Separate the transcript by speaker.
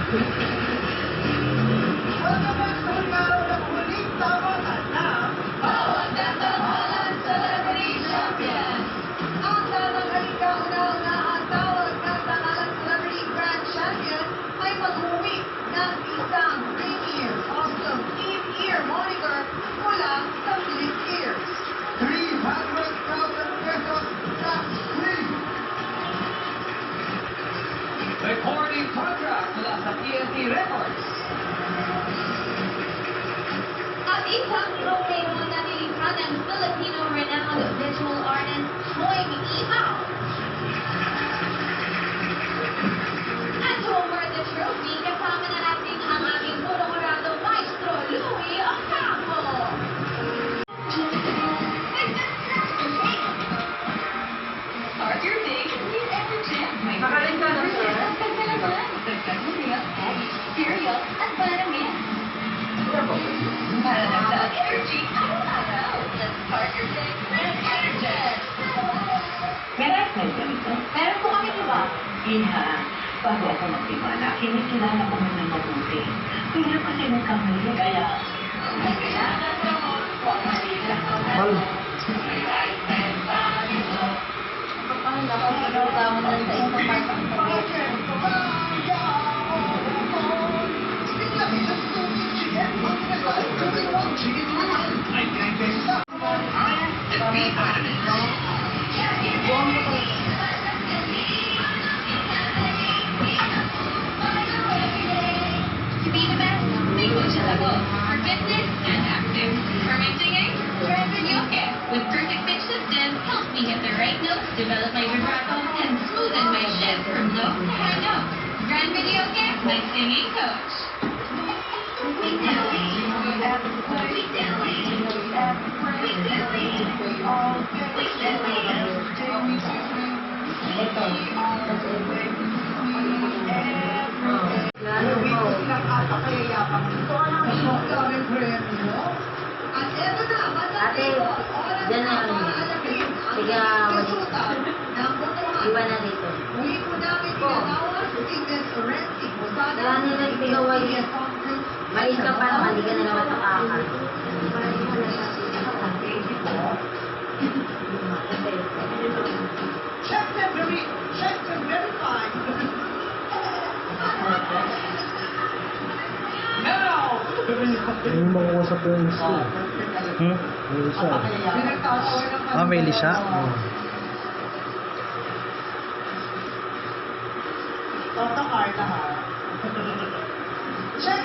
Speaker 1: Welcome back sa araw ng huling tawanan na Bawat Nagtanghalan Celebrity Champion. Ang tatanghaling kauna-unahan tawag ng Tanghalan Celebrity Grand Champion ay mag-uwi ng isang premier awesome team ear monitor mula sa Philips Ears. 300,000 pesos tax free. Recording contract mula sa TNT Records.
Speaker 2: At isang tropeo na nilikha ng Filipino renowned visual artist Boying Ihaw. At to award the trophy, kasama na natin ang ating puro-kurado maestro Louie Ocampo. Start your day with Evergen.
Speaker 3: Makain ka na, sir?
Speaker 2: Dagdag mo milk, eggs, cereal, at banana. Para dagdag energy araw-araw. Let's start your day with Evergen.
Speaker 3: Meron kayo ganito?
Speaker 2: Meron po kami iba.
Speaker 3: Iha, bago ako magtiwala, kinikilala ko mo ng mabuti. Kaya kasi nagkamali, kaya...
Speaker 2: Kailangan mo, huwag malilang ko. Kapag nakapagawang na sa isang part. To be the best, make mucho lago. For fitness and active. For my singing, try Videoke. With perfect pitch system, helps me hit the right notes, develop my vibrato, and smoothen my shift from low to high notes. Grand Videoke, my singing coach.
Speaker 1: At eto na,
Speaker 4: Ate, dyan na kami. Sige, iba na dito.
Speaker 1: Muli po namin pinagawa sa Tignan Sorrenti.
Speaker 4: Kaya nila tigaway yan. Mais ka pa naman, di ka na naman nakakal.
Speaker 1: Check and verify. Now!
Speaker 5: Yung mga usap ko yung school. May lisa. May lisa?
Speaker 1: Tata Carla ha. Check